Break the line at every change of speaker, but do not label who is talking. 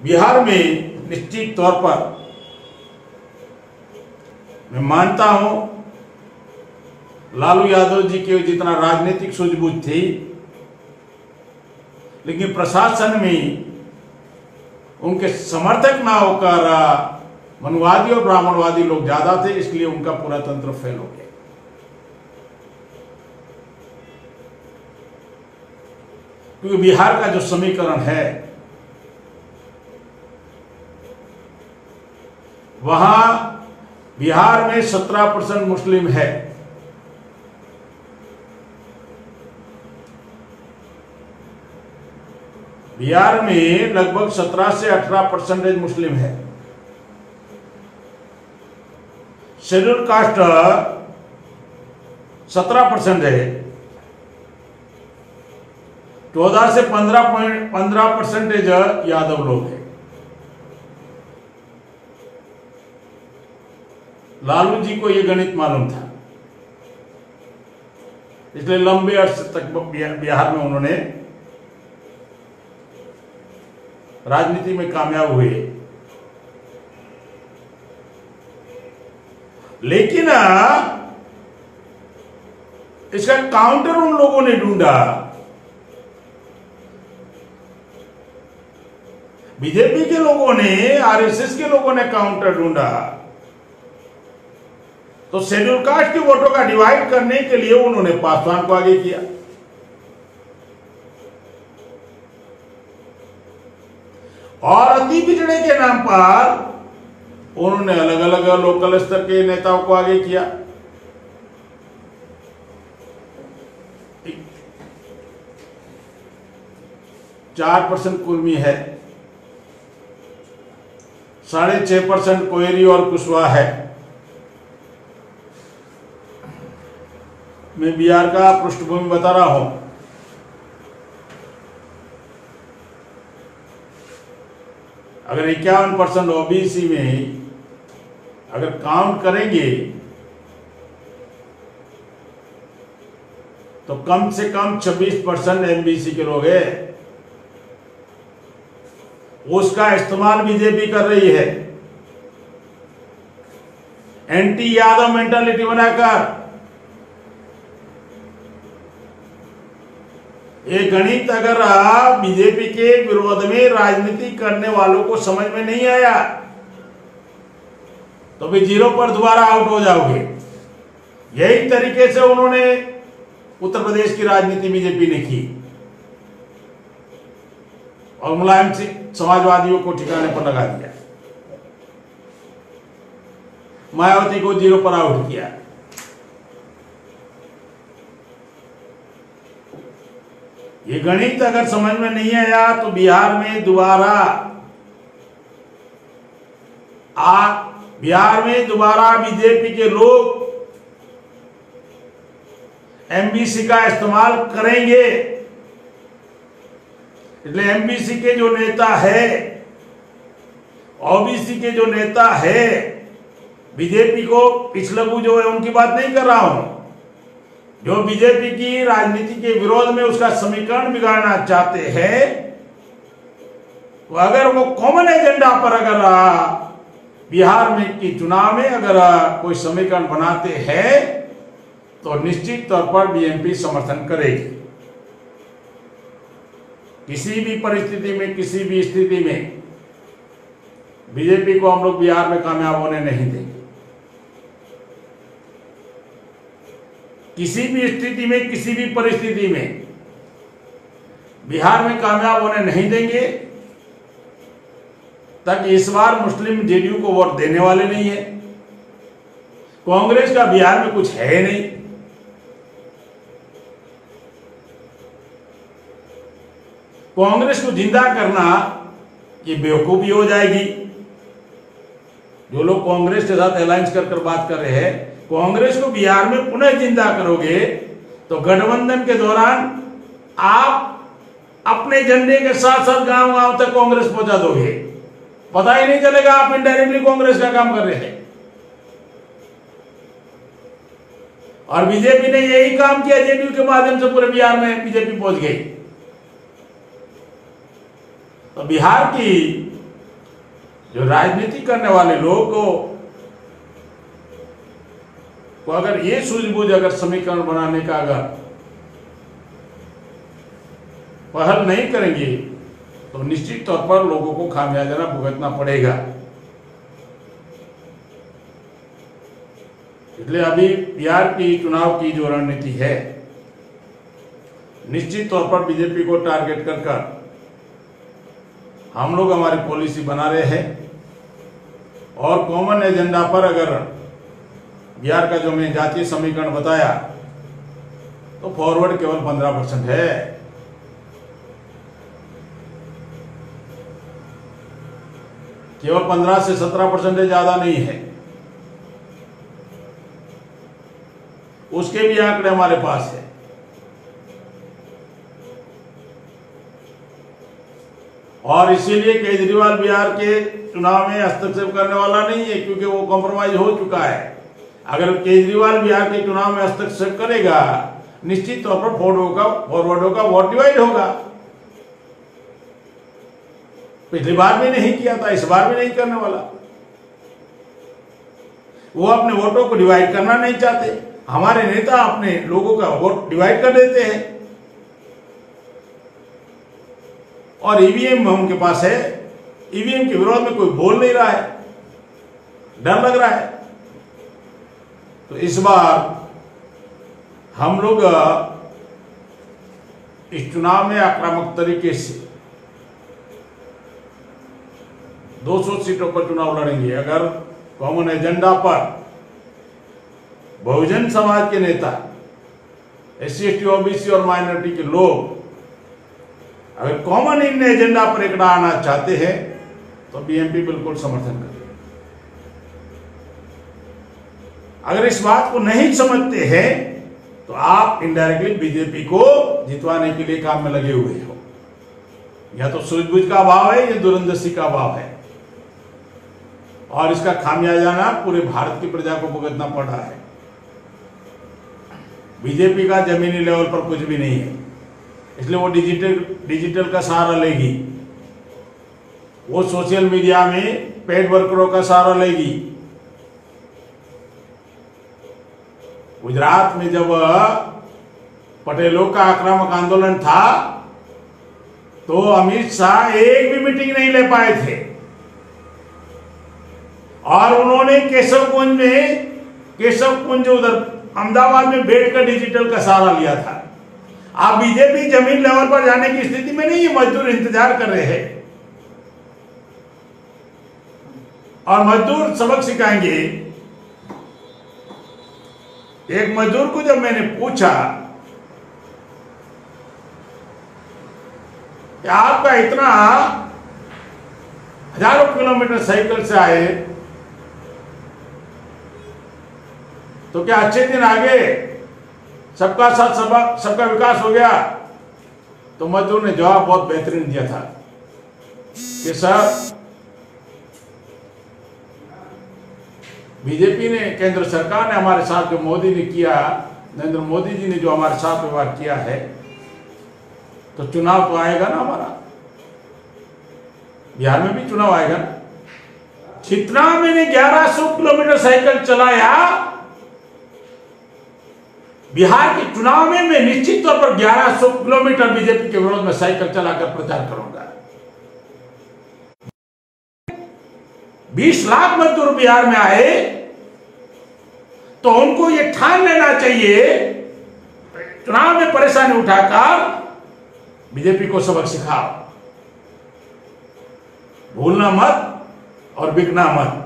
बिहार में निश्चित तौर पर मैं मानता हूं लालू यादव जी के जितना राजनीतिक सूझबूझ थी, लेकिन प्रशासन में उनके समर्थक ना होकर मनुवादी और ब्राह्मणवादी लोग ज्यादा थे, इसलिए उनका पूरा तंत्र फेल हो गया। क्योंकि बिहार का जो समीकरण है वहां बिहार में 17% मुस्लिम है, बिहार में लगभग 17 से 18% मुस्लिम है। शेड्यूल कास्ट 17% है, 14 से 15% यादव लोग हैं। लालू जी को यह गणित मालूम था, इसलिए लंबे अर्से तक बिहार में उन्होंने राजनीति में कामयाब हुए। लेकिन इसका काउंटर उन लोगों ने ढूंढा, बीजेपी के लोगों ने, आरएसएस के लोगों ने काउंटर ढूंढा। तो शेड्यूल कास्ट के वोटों का डिवाइड करने के लिए उन्होंने पासवान को आगे किया। और अति पिछड़े के नाम पर उन्होंने अलग अलग लोकल स्तर के नेताओं को आगे किया। चार 4% कुर्मी है, 6.5% कोयरी और कुशवाहा है। मैं बिहार का पृष्ठभूमि बता रहा हूं। अगर 51% ओबीसी में अगर काउंट करेंगे तो कम से कम 26% एमबीसी के लोग हैं। उसका इस्तेमाल बीजेपी कर रही है, एंटी यादव मेंटालिटी बनाकर। ये गणित अगर बीजेपी के विरोध में राजनीति करने वालों को समझ में नहीं आया तो भी 0 पर दोबारा आउट हो जाओगे। यही तरीके से उन्होंने उत्तर प्रदेश की राजनीति बीजेपी ने की और मुलायम सिंह समाजवादियों को ठिकाने पर लगा दिया, मायावती को 0 पर आउट किया। ये गणित अगर समझ में नहीं आया तो बिहार में दोबारा बीजेपी के लोग एमबीसी का इस्तेमाल करेंगे। इसलिए एमबीसी के जो नेता है, ओबीसी के जो नेता है, बीजेपी को पिछलगू जो है उनकी बात नहीं कर रहा हूं, जो बीजेपी की राजनीति के विरोध में उसका समीकरण बिगाड़ना चाहते हैं, तो अगर वो कॉमन एजेंडा पर अगर बिहार में की चुनाव में अगर कोई समीकरण बनाते हैं तो निश्चित तौर पर बीएमपी समर्थन करेगी। किसी भी परिस्थिति में, किसी भी स्थिति में बीजेपी को हम लोग बिहार में कामयाब होने नहीं देंगे। किसी भी स्थिति में, किसी भी परिस्थिति में बिहार में कामयाब होने नहीं देंगे। तक इस बार मुस्लिम जेडीयू को वोट देने वाले नहीं है। कांग्रेस का बिहार में कुछ है नहीं। कांग्रेस को जिंदा करना ये बेवकूफी हो जाएगी। जो लोग कांग्रेस के साथ अलायंस कर बात कर रहे हैं, कांग्रेस को बिहार में पुनः जिंदा करोगे तो गठबंधन के दौरान आप अपने झंडे के साथ साथ गांव गांव तक कांग्रेस पहुंचा दोगे, पता ही नहीं चलेगा आप इनडायरेक्टली कांग्रेस का काम कर रहे हैं। और बीजेपी ने यही काम किया, जेडीयू के माध्यम से पूरे बिहार में बीजेपी पहुंच गई। तो बिहार की जो राजनीति करने वाले लोग को अगर ये सूझबूझ अगर समीकरण बनाने का अगर पहल नहीं करेंगे तो निश्चित तौर पर लोगों को खामियाजा भुगतना पड़ेगा। इसलिए अभी बिहार की चुनाव की जो रणनीति है, निश्चित तौर पर बीजेपी को टारगेट कर हम लोग हमारी पॉलिसी बना रहे हैं और कॉमन एजेंडा पर अगर बिहार का जो मैं जातीय समीकरण बताया तो फॉरवर्ड केवल 15% है। केवल 15 से 17% ज्यादा नहीं है। उसके भी आंकड़े हमारे पास है। और इसीलिए केजरीवाल बिहार के चुनाव में हस्तक्षेप करने वाला नहीं है, क्योंकि वो कॉम्प्रोमाइज हो चुका है। अगर केजरीवाल बिहार के चुनाव में हस्तक्षेप करेगा, निश्चित तौर पर फॉरवर्डों का वोट डिवाइड होगा। पिछली बार भी नहीं किया था, इस बार भी नहीं करने वाला। वो अपने वोटों को डिवाइड करना नहीं चाहते। हमारे नेता अपने लोगों का वोट डिवाइड कर देते हैं और ईवीएम उनके पास है। ईवीएम के विरोध में कोई बोल नहीं रहा है, डर लग रहा है। तो इस बार हम लोग इस चुनाव में आक्रामक तरीके से 200 सीटों पर चुनाव लड़ेंगे। अगर कॉमन एजेंडा पर बहुजन समाज के नेता, SC/ST, OBC और माइनॉरिटी के लोग अगर कॉमन इन एजेंडा पर इकट्ठा आना चाहते हैं तो बीएमपी बिल्कुल समर्थन करेगा। अगर इस बात को नहीं समझते हैं तो आप इनडायरेक्टली बीजेपी को जितवाने के लिए काम में लगे हुए हो। या तो सूझबूझ का अभाव है या दूरंदेशी का अभाव है, और इसका खामियाजा पूरे भारत की प्रजा को भुगतना पड़ रहा है। बीजेपी का जमीनी लेवल पर कुछ भी नहीं है, इसलिए वो डिजिटल का सहारा लेगी। वो सोशल मीडिया में पेड वर्करों का सहारा लेगी। गुजरात में जब पटेलों का आक्रामक आंदोलन था तो अमित शाह एक भी मीटिंग नहीं ले पाए थे और उन्होंने केशव कुंज उधर अहमदाबाद में बैठकर डिजिटल का सहारा लिया था। आप बीजेपी जमीन लेवल पर जाने की स्थिति में नहीं है। मजदूर इंतजार कर रहे हैं और मजदूर सबक सिखाएंगे। एक मजदूर को जब मैंने पूछा कि आपका इतना हजारों किलोमीटर साइकिल से आए तो क्या अच्छे दिन आ गए, सबका साथ सबका विकास हो गया? तो मजदूर ने जवाब बहुत बेहतरीन दिया था कि सर, बीजेपी ने, केंद्र सरकार ने हमारे साथ जो मोदी ने किया, नरेंद्र मोदी जी ने जो हमारे साथ व्यवहार किया है, तो चुनाव तो आएगा ना हमारा, बिहार में भी चुनाव आएगा ना। जितना मैंने 1100 किलोमीटर साइकिल चलाया बिहार के चुनाव में, मैं निश्चित तौर पर 1100 किलोमीटर बीजेपी के विरोध में साइकिल चलाकर प्रचार करूंगा। 20 लाख मजदूर बिहार में आए तो उनको ये ठान लेना चाहिए, चुनाव में परेशानी उठाकर बीजेपी को सबक सिखाओ, भूलना मत और बिकना मत।